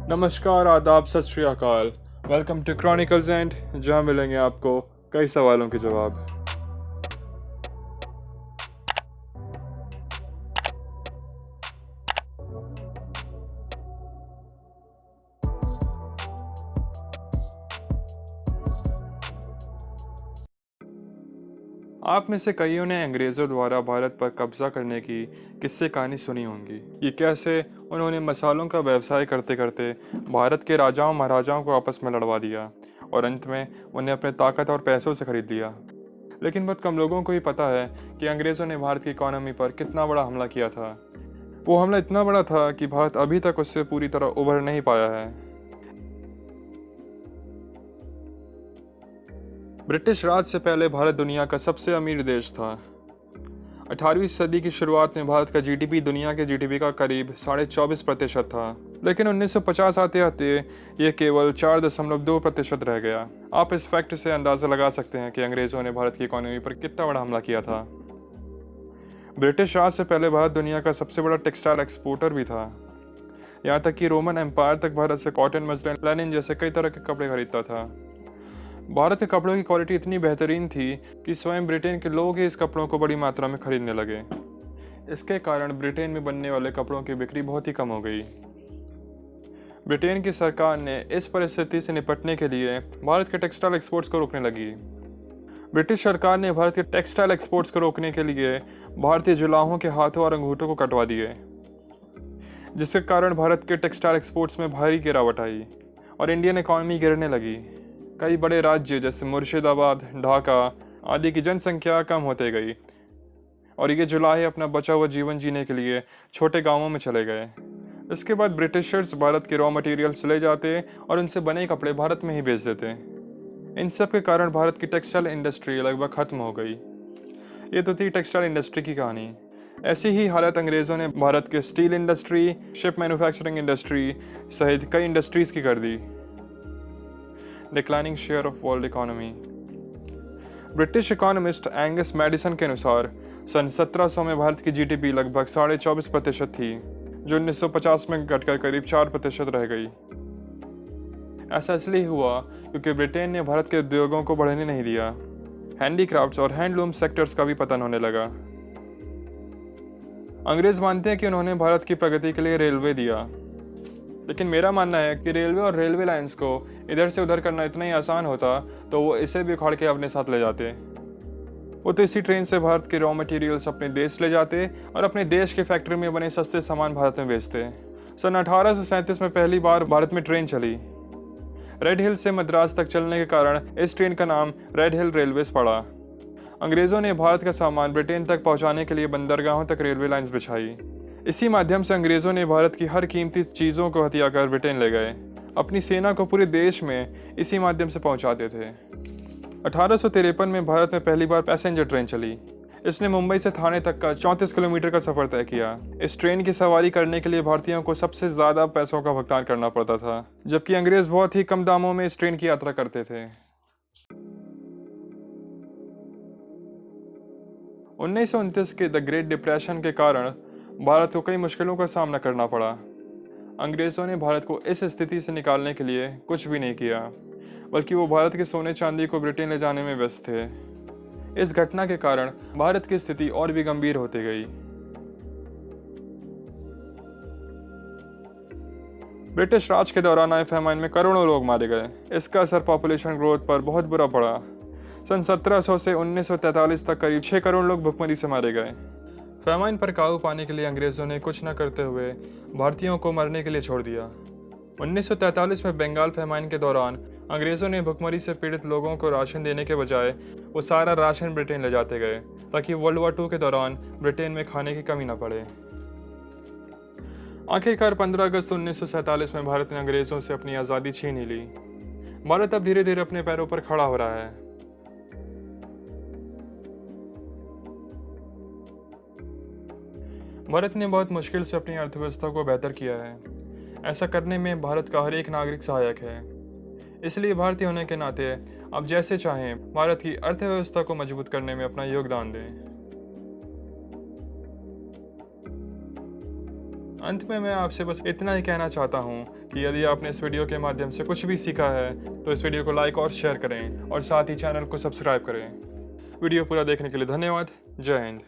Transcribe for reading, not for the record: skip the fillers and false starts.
नमस्कार, आदाब, सत श्री अकाल। वेलकम टू क्रॉनिकल्स एंड, जहां मिलेंगे आपको कई सवालों के जवाब। आप में से कईयों ने अंग्रेज़ों द्वारा भारत पर कब्जा करने की किस्से कहानी सुनी होंगी। ये कैसे उन्होंने मसालों का व्यवसाय करते करते भारत के राजाओं महाराजाओं को आपस में लड़वा दिया और अंत में उन्हें अपने ताकत और पैसों से खरीद लिया। लेकिन बहुत कम लोगों को ही पता है कि अंग्रेज़ों ने भारत की इकोनॉमी पर कितना बड़ा हमला किया था। वो हमला इतना बड़ा था कि भारत अभी तक उससे पूरी तरह उभर नहीं पाया है। ब्रिटिश राज से पहले भारत दुनिया का सबसे अमीर देश था। 18वीं सदी की शुरुआत में भारत का जीडीपी दुनिया के जीडीपी का करीब 24.5% था, लेकिन 1950 आते आते ये केवल 4.2% रह गया। आप इस फैक्ट से अंदाज़ा लगा सकते हैं कि अंग्रेज़ों ने भारत की इकोनॉमी पर कितना बड़ा हमला किया था। ब्रिटिश राज से पहले भारत दुनिया का सबसे बड़ा टेक्सटाइल एक्सपोर्टर भी था। यहाँ तक कि रोमन एम्पायर तक भारत से कॉटन, मसलिन, लिनन जैसे कई तरह के कपड़े खरीदता था। भारत के कपड़ों की क्वालिटी इतनी बेहतरीन थी कि स्वयं ब्रिटेन के लोग ही इस कपड़ों को बड़ी मात्रा में खरीदने लगे। इसके कारण ब्रिटेन में बनने वाले कपड़ों की बिक्री बहुत ही कम हो गई। ब्रिटेन की सरकार ने इस परिस्थिति से निपटने के लिए भारत के टेक्सटाइल एक्सपोर्ट्स को रोकने लगी। ब्रिटिश सरकार ने भारत के टेक्सटाइल एक्सपोर्ट्स को रोकने के लिए भारतीय जुलाहों के हाथों और अंगूठों को कटवा दिए, जिसके कारण भारत के टेक्सटाइल एक्सपोर्ट्स में भारी गिरावट आई और इंडियन इकॉनमी गिरने लगी। कई बड़े राज्य जैसे मुर्शिदाबाद, ढाका आदि की जनसंख्या कम होते गई और ये जुलाहे अपना बचा हुआ जीवन जीने के लिए छोटे गांवों में चले गए। इसके बाद ब्रिटिशर्स भारत के रॉ मटेरियल्स ले जाते और उनसे बने कपड़े भारत में ही बेच देते। इन सब के कारण भारत की टेक्सटाइल इंडस्ट्री लगभग खत्म हो गई। ये तो थी टेक्सटाइल इंडस्ट्री की कहानी। ऐसी ही हालत अंग्रेज़ों ने भारत के steel industry, ship manufacturing industry सहित कई इंडस्ट्रीज की कर दी। Declining share of world economy. British economist Angus Maddison के अनुसार सन 1700 में भारत की जीडीपी लगभग 24.5% थी, जो 1950 में घटकर करीब 4% रह गई। ऐसा इसलिए हुआ क्योंकि ब्रिटेन ने भारत के उद्योगों को बढ़ने नहीं दिया। हैंडीक्राफ्ट्स और हैंडलूम सेक्टर्स का भी पतन होने लगा। अंग्रेज मानते हैं कि उन्होंने भारत की प्रगति के लिए रेलवे दिया, लेकिन मेरा मानना है कि रेलवे और रेलवे लाइंस को इधर से उधर करना इतना ही आसान होता तो वो इसे भी उखाड़ के अपने साथ ले जाते। वो तो इसी ट्रेन से भारत के रॉ मटेरियल्स अपने देश ले जाते और अपने देश के फैक्ट्री में बने सस्ते सामान भारत में बेचते। सन 1837 में पहली बार भारत में ट्रेन चली। रेड हिल से मद्रास तक चलने के कारण इस ट्रेन का नाम रेड हिल रेलवेज पड़ा। अंग्रेज़ों ने भारत का सामान ब्रिटेन तक पहुंचाने के लिए बंदरगाहों तक रेलवे लाइंस बिछाई। इसी माध्यम से अंग्रेज़ों ने भारत की हर कीमती चीज़ों को हथिया कर ब्रिटेन ले गए। अपनी सेना को पूरे देश में इसी माध्यम से पहुंचाते थे। 1853 में भारत में पहली बार पैसेंजर ट्रेन चली। इसने मुंबई से थाने तक का 34 किलोमीटर का सफर तय किया। इस ट्रेन की सवारी करने के लिए भारतीयों को सबसे ज़्यादा पैसों का भुगतान करना पड़ता था, जबकि अंग्रेज़ बहुत ही कम दामों में इस ट्रेन की यात्रा करते थे। 1929 के द ग्रेट डिप्रेशन के कारण भारत को कई मुश्किलों का सामना करना पड़ा। अंग्रेज़ों ने भारत को इस स्थिति से निकालने के लिए कुछ भी नहीं किया, बल्कि वो भारत के सोने चांदी को ब्रिटेन ले जाने में व्यस्त थे। इस घटना के कारण भारत की स्थिति और भी गंभीर होती गई। ब्रिटिश राज के दौरान आए फैमाइन में करोड़ों लोग मारे गए। इसका असर पॉपुलेशन ग्रोथ पर बहुत बुरा पड़ा। सन 1700 से 1943 तक करीब 6 करोड़ लोग भुखमरी से मारे गए। फैमाइन पर काबू पाने के लिए अंग्रेज़ों ने कुछ न करते हुए भारतीयों को मरने के लिए छोड़ दिया। 1943 में बंगाल फैमाइन के दौरान अंग्रेज़ों ने भुखमरी से पीड़ित लोगों को राशन देने के बजाय वो सारा राशन ब्रिटेन ले जाते गए, ताकि वर्ल्ड वॉर 2 के दौरान ब्रिटेन में खाने की कमी न पड़े। आखिरकार 15 अगस्त 1947 में भारत ने अंग्रेज़ों से अपनी आज़ादी छीन ही ली। भारत अब धीरे धीरे अपने पैरों पर खड़ा हो रहा है। भारत ने बहुत मुश्किल से अपनी अर्थव्यवस्था को बेहतर किया है। ऐसा करने में भारत का हर एक नागरिक सहायक है। इसलिए भारतीय होने के नाते आप जैसे चाहें भारत की अर्थव्यवस्था को मजबूत करने में अपना योगदान दें। अंत में मैं आपसे बस इतना ही कहना चाहता हूँ कि यदि आपने इस वीडियो के माध्यम से कुछ भी सीखा है तो इस वीडियो को लाइक और शेयर करें और साथ ही चैनल को सब्सक्राइब करें। वीडियो पूरा देखने के लिए धन्यवाद। जय हिंद।